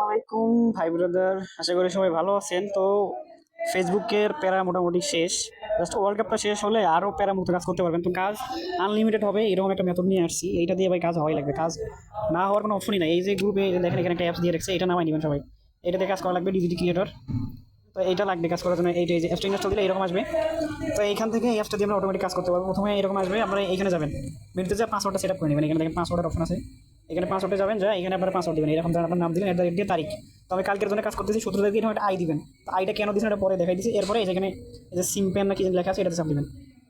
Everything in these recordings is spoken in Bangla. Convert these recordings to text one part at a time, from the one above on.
আলাইকুম ভাই ব্রাদার, আশা করি সবাই ভালো আছেন। তো ফেসবুকের প্যারা মোটামুটি শেষ। জাস্ট ওয়ার্ল্ড কাপটা শেষ হলে আরও প্যারা মুক্ত কাজ করতে পারবেন। তো কাজ আনলিমিটেড হবে এরকম একটা মেথড নিয়ে আসছি। এইটা দিয়ে ভাই কাজ হওয়াই লাগবে, কাজ না হওয়ার কোনো অপশনই নাই। এই যে গ্রুপে দেখেন এখানে একটা অ্যাপস দিয়ে রাখছে, এটা নামাই নেবেন সবাই। এটাতে কাজ করা লাগবে, ডিজিটাল ক্রিয়েটর। তো এইটা লাগবে কাজ করার জন্য। এইটা এই যে অ্যাপসটা ইনস্টল দিলে এরকম আসবে। তো এইখান থেকে এই অ্যাপসটা দিয়ে আমরা অটোমেটিক কাজ করতে পারবো। প্রথমে এরকম আসবে, আপনারা এখানে যাবেন, মেনুতে যে পাসওয়ার্ডটা সেট আপ করে নেবেন। এখানে দেখেন পাসওয়ার্ডের অপশন আছে, এখানে পাসওয়ার্ডে যাবেন, যা এখানে আপনারা পাসওয়ার্ড দিবেন। এরকম আপনার নাম দিলেন, এটা দিয়ে তারিখ। তো আমি কালকের জন্য কাজ করতেছি 17 তারিখ, একটা আই দিবেন। তো আইটা কেন দিচ্ছেন এটা পরে দেখাই দিচ্ছি। এরপরে যেখানে এই যে সিম পেন না কি লেখা আছে এটাতে চাপ দিবেন।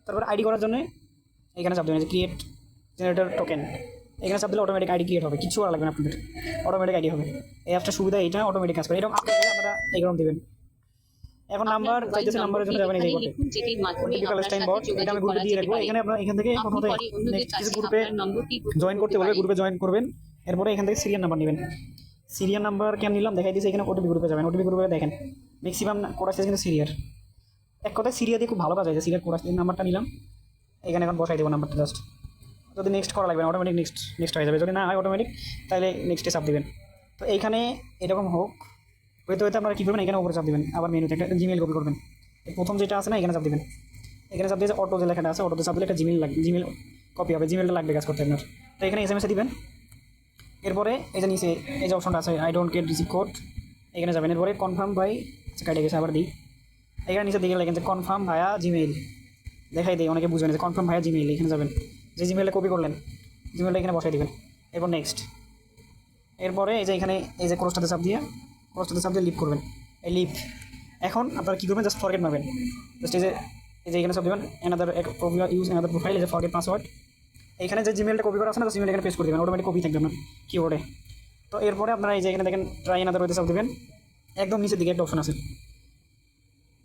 তারপর আইডি করার জন্য এখানে চাপ দেবেন, যে ক্রিয়েট জেনারেটর টোকেন। এখানে চাপ দিলে অটোমেটিক আইডি ক্রিয়েট হবে, কিছু করা লাগবে না আপনাদের, অটোমেটিক আইডি হবে। এই অ্যাপটা সুবিধা, এইটা অটোমেটিক কাজ করে। এরকম আপনারা এরকম দিবেন। এখন নাম্বার চাইতেছে, নাম্বারের জন্য যাবেন এই যে টিপিক্যাল টাইম বট, এটা আমি গ্রুপে দিয়ে রাখবো। এখানে আপনারা এখান থেকে প্রথমে কিছু গ্রুপে জয়েন করতে বলবে, গ্রুপে জয়েন করবেন। এরপরে এখান থেকে সিরিয়াল নাম্বার নেবেন। সিরিয়াল নাম্বার কেন নিলাম দেখাই দিয়েছি। এখানে ওটিপি গ্রুপে যাবেন, ওটিপি গ্রুপে দেখেন ম্যাক্সিমাম কোড আছে কিন্তু সিরিয়ার। এক কথায় সিরিয়া দিয়ে খুব ভালো কাজ হয়েছে। সিরিয়ার কোড আছে, নাম্বারটা নিলাম, এখানে এখন বসাই দেবো নাম্বারটা। জাস্ট যদি নেক্সট করা লাগবে না, অটোমেটিক নেক্সট নেক্সট হয়ে যাবে। যদি না হয় অটোমেটিক, তাহলে নেক্সটে চাপ দিবেন। তো এইখানে এরকম হোক, হইতে হইতে আপনারা কী করবেন, এখানে উপরে চাপ দিবেন। আবার মেনুতে একটা জিমেল কপি করবেন। প্রথম যেটা আছে না, এখানে চাপ দিবেন। এখানে চাপ দিয়ে অটো যে লেখাটা আছে, অটোতে চাপ দিলে একটা জিমেল লাগবে, জিমেল কপি হবে, জিমেলটা লাগবে কাজ করতে আপনার। তো এখানে এসএমএসে দিবেন। এরপরে এই যে নিচে এই যে অপশনটা আছে, I don't get receive code, এখানে যাবেন। এরপরে কনফার্ম বাই, কাটে গেছে আবার দিই। এখানে নিচে দিকে লেখেন যে কনফার্ম ভায়া জিমেইল, দেখাই দিই, অনেকে বুঝবেন যে কনফার্ম ভায়া জিমেইল। এখানে যাবেন, যে জিমেলটা কপি করলেন জিমেলটা এখানে বসাই দেবেন। এরপর নেক্সট। এরপরে এই যে এখানে এই যে ক্রসটাতে চাপ দিয়ে, ক্রসটাতে চাপ দিয়ে লিভ করবেন, এই লিভ। এখন আপনারা কী করবেন, জাস্ট ফরগেট মারবেন। জাস্ট এই যে এখানে চাপ দেবেন, অ্যানাদার ইউজ অ্যানাদার প্রোফাইল, এই যে ফরগেট পাসওয়ার্ড। এখানে যে জিমেলটা কপি করা আছে না, জিমেল এখানে পেস্ট করে দেবেন, অটোমেটিক কপি থাকবে আপনার কিবোর্ডে। তো এরপরে আপনারা এই যে এখানে দেখেন ট্রাই অ্যানাদার ওয়েতে চাপ দেবেন। একদম নিচের দিকে একটা অপশন আছে,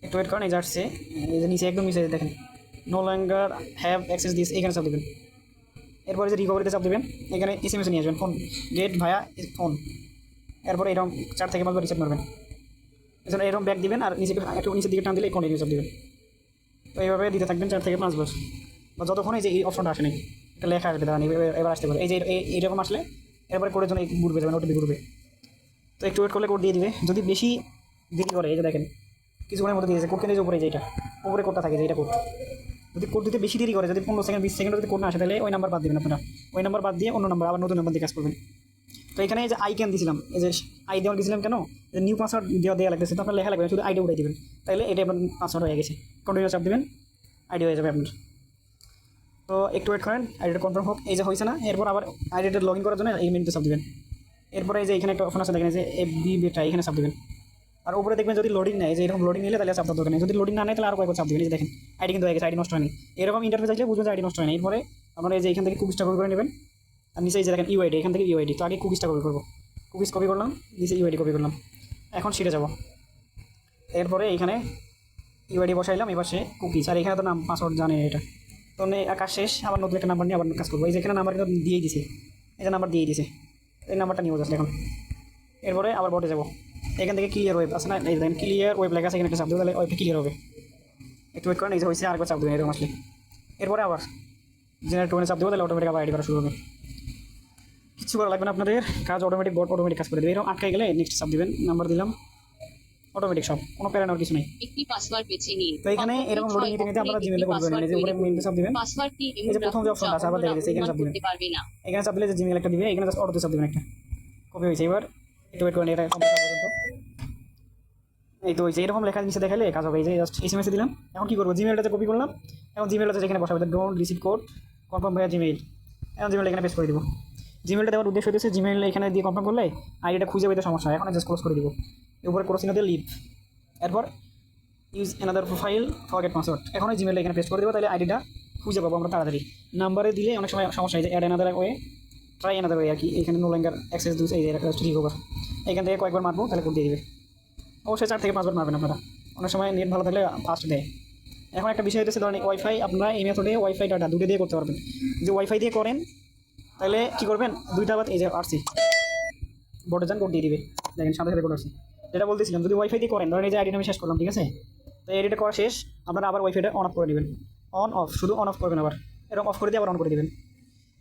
একটু ওয়েট করেন, এই যে আসছে, এই যে নিচে একদম নিচে দেখেন no longer have access this, এখানে চাপ দেবেন। এরপরে যে রিকভারিতে চাপ দেবেন, এখানে এসএমএস নিয়ে আসবেন, ফোন গেট ভায়া ফোন। এরপরে এরকম 4 থেকে 5 বার রিসেট মারবেন। এছাড়া এরকম ব্যাক দিবেন, আর নিচে একটু নিচের দিকে টান দিলে কন্টিনিউ চাপ দেবেন। তো এইভাবে দিতে থাকবেন 4 থেকে 5 বার, বা যতক্ষণ এই যে এই অপশনটা আসে নাই, এটা লেখা আসবে, দাঁড়ান এবার আসতে পারে। এই যে এইরকম আসলে এরপরে কোডের জন্য ঘুরবে যাবেন, ওটিপি ঘুরবে। তো একটু ওয়েট করলে কোড দিয়ে দিবে। যদি বেশি দেরি করে, এই যে দেখেন কিছুক্ষণের মধ্যে দিয়েছে কোড, কিন্তু উপরে যেটা উপরে কোডটা থাকে, যে এটা কোড। যদি কোড দিতে বেশি দেরি করে, যদি 15 সেকেন্ড 20 সেকেন্ড যদি কোড না আসে, তাহলে ওই নাম্বার বাদ দিবেন আপনারা। ওই নাম্বার বাদ দিয়ে অন্য নাম্বার, আবার নতুন নাম্বার দিয়ে কাজ করবেন। তো এখানে এই যে আই ক্যান দিয়েছিলাম, এই যে আই দেওয়া দিয়েছিলাম কেন, যে নিউ পাসওয়ার্ড দেওয়া লাগতেছে, তো আপনার লেখা লাগবে, শুধু আইডি উঠাই দেবেন, তাহলে এটা আপনার পাসওয়ার্ড হয়ে গেছে। কন্টিনিউ চাপ দেবেন, আইডি হয়ে যাবে আপনার। তো একটু ওয়েট করেন, আইডিটা কনফার্ম হোক। এই যে হয়েছে না, এরপর আবার আইডিটা লগ ইন করার জন্য এই মেনুতে চাপ দেবেন। এরপরে এই যে এখানে একটা অপশন আছে দেখেন, যে এফবি বেটা, এখানে চাপ দেবেন। আর উপরে দেখবেন যদি লোডিং নেয়, যে এরকম লোডিং নিলে তাহলে চাপ দরকার নেই। যদি লোডিং না নেয় তাহলে আরও কয়েকবার চাপ দেবেন। এই যে দেখেন আইডি কিন্তু হয়ে গেছে, আইডি নষ্ট হয়নি। এরকম ইন্টারফেস আসলে বুঝবেন যে আইডি নষ্ট হয়নি। এরপরে আমরা এই যে এখান থেকে কুকিজটা কপি করে নেবেন, আর নিচে এই যে দেখেন ইউআইডি, এখান থেকে ইউআইডি। তো আগে কুকিজটা কপি করবো, কুকিজ কপি করলাম, নিচে ইউআইডি কপি করলাম। এখন শিটে যাব। এরপরে এখানে ইউআইডি বসাইলাম, এবার সে কুকিজ, আর এখানে তো নাম পাসওয়ার্ড জানে এটা। তো কাজ শেষ, আবার নতুন একটা নাম্বার নিয়ে আবার কাজ করবো। এই যে এখানে নাম্বার কিন্তু দিয়েই দিছে, এই যে নাম্বার দিয়েই দিছে, এই নাম্বারটা নিয়ে যাচ্ছে এখন। এরপরে আবার বটে যাবো, এখান থেকে ক্লিয়ার ওয়েব আছে না, এই দেখেন ক্লিয়ার ওয়েব লেখা আছে, এখানে একটা চাপ দেবো, তাহলে ওয়েবটা ক্লিয়ার হবে। একটু ওয়েট করেন, এই যে হয়েছে, আরেকবার চাপ দেবেন এরকম আসলে। এরপরে আবার জেনারেট টোকেনে চাপ দেবো, তাহলে অটোমেটিক আবার আইডি করা শুরু হবে। কিছু করা লাগবে না আপনাদের, কাজ অটোমেটিক, বট অটোমেটিক কাজ করে দেবে। এরকম আটকে গেলে নেক্সট চাপ দিবেন, নাম্বার দিলাম, অটোমেটিক সব, কোনো প্যারা নেওয়ার কিছু নেই। একটি পাসওয়ার্ড বেছে নিন। তো এখানে এরকম লোডিং নিতে নিতে আপনারা জিমেইলে কপি করে নেবেন। এই যে উপরে মেইনতে চাপ দিবেন, পাসওয়ার্ডটি এই যে প্রথম যে অপশনটা আছে আবার দেখা যাচ্ছে, এখানে চাপ দিবেন। এখানে চাপ দিলে যে জিমেইল একটা দিবে, এখানে জাস্ট অটোতে চাপ দিবেন একটা, কপি হয়েছে। এবার একটু ওয়েট করেন, এটা কমপ্লিট হওয়া পর্যন্ত। এই তো হয়েছে, এরকম লেখা নিচে দেখালে কাজ হবে। এই যে জাস্ট এসএমএসে দিলাম। এখন কী করবো, জিমেইলটাতে কপি করলাম, এখন জিমেইলটা যেখানে বসাবে, ডোন্ট রিসিভ কোড কনফার্ম ভাইয়া জিমেইল। এখন জিমেইল এখানে পেস্ট করে দিব। জিমেইলটা দেওয়ার উদ্দেশ্য হচ্ছে জিমেইল এখানে দিয়ে কনফার্ম করলে আইডিটা খুঁজে পেতে সমস্যা হয়। এখন জাস্ট ক্লোজ করে দিব, উপরে ক্রস চিহ্ন দিয়ে লিভ। এরপর use another profile forget password, এখন ওই জিমেইলটা এখানে পেস্ট করে দেবো, তাহলে আইডিটা খুঁজে পাবো আমরা তাড়াতাড়ি। নাম্বারে দিলে অনেক সময় সমস্যা হয়, যে add another way, try another way আর কি। এখানে নো লঙ্গার অ্যাক্সেস দিস, এই যে ঠিক ওভার, এখান থেকে কয়েকবার মারবো, তাহলে কোড দিয়ে দিবে। অবশ্যই 4 থেকে 5 বার মারবেন আপনারা, অনেক সময় নেট ভালো থাকলে ফাস্ট দেয়। এখন একটা বিষয় হচ্ছে, ধরেন ওয়াইফাই, আপনারা এই মেথডে ওয়াইফাই ডাটা দুটো দিয়ে করতে পারবেন। যদি ওয়াইফাই দিয়ে করেন তাহলে কী করবেন, দুইটা বাদ, এই যে আসছি বোর্ডে যান, কোড দিয়ে দিবে, দেখেন সাথে সাথে কোড আসছে। যেটা বলতেছিলাম, যদি ওয়াইফাই দিয়ে করেন, ধরেন এই যে আইডিটা আমি শেষ করলাম, ঠিক আছে। তো এডিটা করা শেষ, আপনারা আবার ওয়াইফাইটা অন অফ করে নেবেন, অন অফ, শুধু অন অফ করবেন, আবার এরকম অফ করে দিয়ে আবার অন করে দেবেন।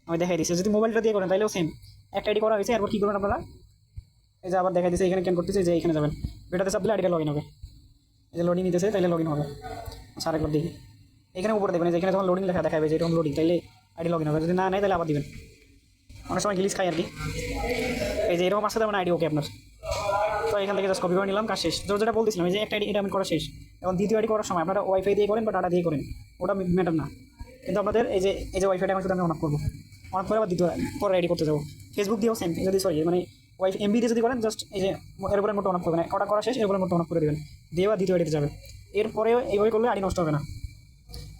আমি দেখাই দিচ্ছি, যদি মোবাইলটা দিয়ে করেন তাহলেও সেম, একটা আইডি করা হয়েছে। এরপর কী করবেন আপনারা, এই যে আবার দেখা দিচ্ছে এখানে কেন করতেছে যে এখানে যাবেন, এটাতে চাপ দিলে আইডিটা লগ ইন হবে। এই যে লোডিং নিতেছে তাইলে লগ ইন হবে। আচ্ছা আরেকবার দেখি, এখানে উপরে দেখবেন যে এখানে যখন লোডিং লেখা দেখাবে যে এরকম লোডিং, তাইলে আইডি লগ ইন হবে। যদি না নেয় তাহলে আবার দিবেন, অনেক সময় গ্লিচ খাই আর কি। এই যে এরকম আসছে, তেমন আইডি ওকে আপনার। তো এখান থেকে জাস্ট কপি করে নিলাম, কাজ শেষ। যেটা বলতেছিলাম এই যে একটা আইডি এটা আমি করা শেষ, এবং দ্বিতীয় আইডি করার সময় আপনারা ওয়াইফাই দিয়ে করেন বা ডাটা দিয়ে করেন, ওটা ম্যাটার না। কিন্তু আপনাদের এই যে ওয়াইফাইটা এখন শুধু আমি অন অফ করবো, অন অফ করে আবার দ্বিতীয় পরে আইডি করতে যাবো। ফেসবুক দিয়েও সেম, যদি সরি মানে ওয়াইফাই এমবি দিয়ে যদি করেন জাস্ট এই যে এরপরের মোটটা অন অফ করবেন, ওটা করা শেষ এরপরের মোটটা অন অফ করে দেবেন, দিয়ে বা দ্বিতীয় আইডিতে যাবেন। এরপরেও এইভাবে করলে আইডি নষ্ট হবে না।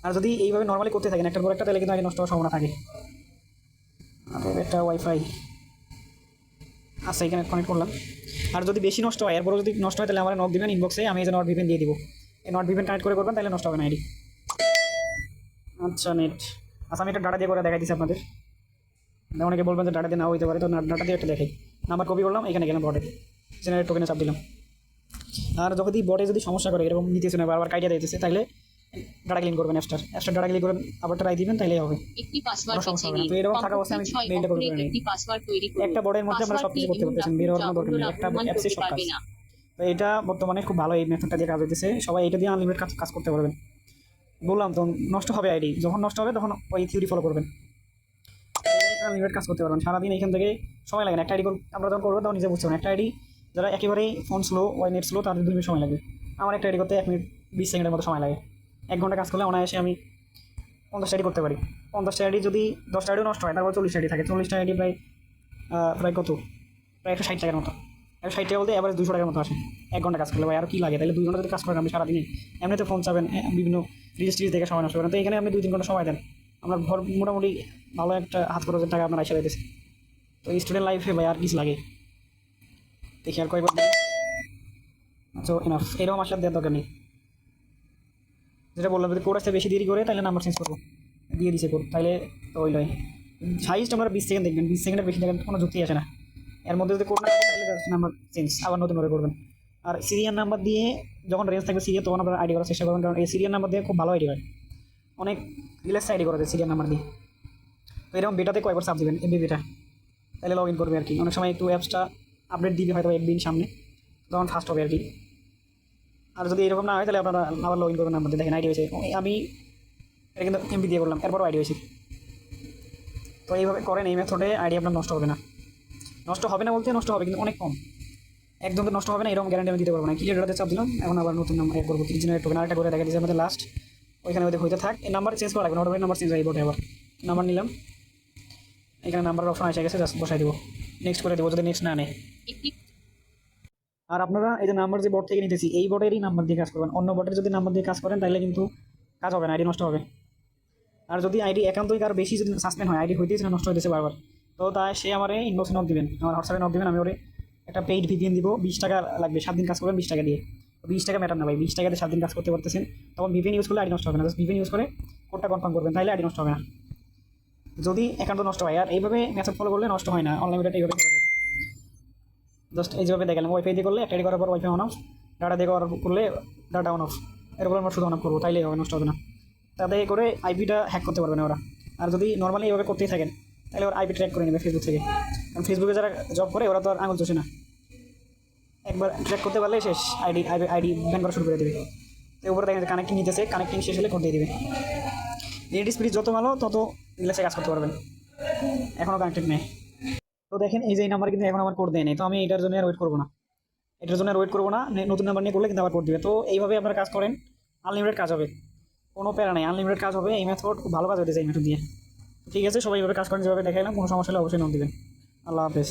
আর যদি এইভাবে নর্মালি করতে থাকেন একটার পর একটা, তাহলে কিন্তু আইডি নষ্ট হওয়ার সম্ভাবনা থাকে। একটা ওয়াইফাই আচ্ছা এখানে কানেক্ট করলাম। আর যদি বেশি নষ্ট হয়, এরপরও যদি নষ্ট হয় তাহলে আমার নক দিবেন ইনবক্সে, আমি এই যে নট ভিপেন দিয়ে দিব। এই নট ভিপেন কানেক্ট করে করবেন, তাহলে নষ্ট হবে না আইডি। আচ্ছা নেট, আচ্ছা আমি একটা ডাটা দিয়ে করে দেখাই দিচ্ছি আপনাদের। অনেকে বলবেন যে ডাটা দিয়ে নাও হইতে পারে, তো ডাটা দিয়ে একটা দেখাই। নাম্বার কপি করলাম, এখানে গেলাম বটে, জেনারেট টোকেনে চাপ দিলাম। আর যদি বটে যদি সমস্যা করে এরকম নিতেছে না, বারবার কাইডিয়া দিতেছে, তাহলে ডাটা ক্লিন করবেন, অ্যাপস্টার ডাটা ক্লিন করবেন, আবার ট্রাই দিবেন, তাইলেই হবে। একটি পাসওয়ার্ড সমস্যা হবে না। তো এরকম থাকা অবস্থায় আমি মেইলটা করে নিই। একটি পাসওয়ার্ড তৈরি করুন। একটা বটের মধ্যে আমরা সবকিছু করতে পারতেছেন, বের হওয়ার কোনো দরকার নেই, একটা অ্যাপসে সব কাজ। তো এটা বর্তমানে খুব ভালো, এই মেথডটা দিয়ে কাজ হইতেছে, সবাই এটা দিয়ে আনলিমিটেড কাজ করতে পারবেন। বললাম তো নষ্ট হবে আইডি, যখন নষ্ট হবে তখন ওই থিওরি ফলো করবেন, আনলিমিটেড কাজ করতে পারবেন সারাদিন। এইখান থেকে সময় লাগে না, একটা আইডি আমরা যখন করবো তখন নিজে বুঝতে পারবেন। একটা আইডি যারা একেবারেই ফোন স্লো, ওয়াই নেট স্লো, তাদের 2 মিনিট সময় লাগে। আমার একটা আইডি করতে 1 মিনিট 20 সেকেন্ডের মতো সময় লাগে। 1 ঘন্টা কাজ করলে অনায়াসে আমি 50টা আইডি করতে পারি। 50টা আইডি যদি 10টা আইডিও নষ্ট হয়, তারপর 40টা আইডি থাকে, 40টা আইডি প্রায় প্রায় কত, প্রায় 160 টাকার মতো। 160 টাকা বলতে এভারেজ 200 টাকার মতো আসে 1 ঘন্টা কাজ করলে। ভাই আর কি লাগে, তাহলে 2 ঘন্টা যদি কাজ করেন আপনি সারাদিনে, এমনিতে ফোন চাবেন, বিভিন্ন রিলস টিলস দেখে সময় নষ্ট করেন, তো এখানে আপনি 2-3 ঘন্টা সময় দেন, আপনার ঘর মোটামুটি ভালো একটা হাত খরচের টাকা আপনার এসে যেতেছে। তো স্টুডেন্ট লাইফে ভাই আর কিছু লাগে, দেখি আর কয়বার। আচ্ছা ইনাফ, এরকম আসলে দেওয়ার দরকার নেই। যেটা বললাম, যদি কোড আসতে বেশি দেরি করে তাহলে নাম্বার চেঞ্জ করবো, দিয়ে দিছে কোড, তাহলে তো ওই নয়। হাইস্ট আমরা 20 সেকেন্ড দেখবেন, 20 সেকেন্ডের বেশি দেখেন কোনো যুক্তি আসে না। এর মধ্যে যদি কোড না থাকে তাহলে নাম্বার চেঞ্জ আবার নতুনভাবে করবেন। আর সিরিয়াল নাম্বার দিয়ে যখন রেঞ্জ থাকবে সিরিয়াল, তখন আপনারা আইডি করার চেষ্টা করবেন, কারণ এই সিরিয়াল নাম্বার দিয়ে খুব ভালো আইডি হয়, অনেক রিল্যাক্স আইডি করা যায় সিরিয়াল নাম্বার দিয়ে। তো এরকম বেটাতে কয়েকবার চাপ দেবেন এমবিবিটা, তাহলে লগ ইন করবে আর কি। অনেক সময় একটু অ্যাপসটা আপডেট দিবে হয়তো 1 দিন সামনে, তখন ফাস্ট হবে আর কি। আর যদি এরকম না হয় তাহলে আপনারা আবার লগ ইন করবেন নাম্বার দিয়ে, দেখেন আইডি হয়েছে। আমি এটা কিন্তু এমবি দিয়ে করলাম, এরপরও আইডি হয়েছে। তো এইভাবে করেন, এই মেথডে আইডি আপনার নষ্ট হবে না। নষ্ট হবে না বলতে নষ্ট হবে কিন্তু অনেক কম, একদম তো নষ্ট হবে না এরকম গ্যারান্টি আমি দিতে পারবো না। ক্লিয়ার ডাটাতে চাপ দিলাম, এখন আবার নতুন নাম্বার করবো, কি জেনারেট টোকেন আরেকটা করে দেখা দিয়েছে আমাদের লাস্ট, ওইখানে ওদের হইতে থাক। এই নাম্বার চেঞ্জ করা লাগবে না, অটোমেটিক নাম্বার চেঞ্জ হয়ে বটে। আবার নাম্বার নিলাম, এখানে নাম্বারের অপশন এসে গেছে, জাস্ট বসাই দেবো, নেক্সট করে দেবো যদি নেক্সট না নেয়। আর আপনারা এই যে নাম্বার যে বট থেকে নিতেছি, এই বটেরই নাম্বার দিয়ে কাজ করবেন, অন্য বটের যদি নাম্বার দিয়ে কাজ করেন তাহলে কিন্তু কাজ হবে না, আইডি নষ্ট হবে। আর যদি আইডি একান্তই কারো বেশি যদি সাসপেন্ড হয়, আইডি হইতেছে না, নষ্ট হইতেছে বারবার, তো তাই সে আমার ইনবক্সে নক দিবেন, আমার হোয়াটসঅ্যাপে নক দিবেন, আমি ওরে একটা পেইড ভিপিএন দিব, 20 টাকা লাগবে, 7 দিন কাজ করবেন 20 টাকা দিয়ে। 20 টাকা ম্যাটার না ভাই, 20 টাকা দিয়ে 7 দিন কাজ করতে পারতেছেন, তখন ভিপিএন ইউজ করলে আইডি নষ্ট হবে না। জাস্ট ভিপিএন ইউজ করে কোডটা কনফার্ম করবেন, তাহলে আইডি নষ্ট হবে না। যদি একান্ত নষ্ট হয়, আর এইভাবে মেথড ফলো করলে নষ্ট হয় না, অনলাইন এইভাবে করা যায়। জাস্ট এইভাবে দেখালাম, ওয়াইফাই দিয়ে করলে একটা আইডি করার পর ওয়াইফাই অন অফ, ডাটা দিয়ে করলে ডাটা অন অফ, এরপর আমরা শুধু অন অফ করবো, তাইলেই হবে, নষ্ট হবে না। তাতে করে আইপিটা হ্যাক করতে পারবে না ওরা। আর যদি নর্মালি এইভাবে করতেই থাকেন তাহলে ওরা আইপি ট্র্যাক করে নেবে ফেসবুক থেকে, কারণ ফেসবুকে যারা জব করে ওরা তো আর আঙুল চষে না, একবার ট্র্যাক করতে পারলে শেষ, আইডি ব্যান করা শুরু করে দেবে। তো উপরে দেখেন কানেক্টিং নিতেছে, কানেক্টিং শেষ হলে কোড দিয়ে দেবে। নেট স্পিড যত ভালো তত রিল্যাক্সে কাজ করতে পারবেন। এখনও কানেক্টেড নেই, তো দেখেন এই যে এই নাম্বার কিন্তু এখন আমার কোড দেয় নেই, তো আমি এটার জন্য আর ওয়েট করবো না, এটার জন্য আর ওয়েট করবো না, নতুন নাম্বার নিয়ে করলে কিন্তু আবার কোড দিবে। তো এইভাবে আপনারা কাজ করেন, আনলিমিটেড কাজ হবে, কোনো প্যারা নেই, আনলিমিটেড কাজ হবে। এই মেথড খুব ভালো কাজ হতেছে এই মেথড দিয়ে। ঠিক আছে, সবাই এইভাবে কাজ করেন যেভাবে দেখাইলাম, কোনো সমস্যা হলে অবশ্যই নোট দিবেন। আল্লাহ হাফেজ।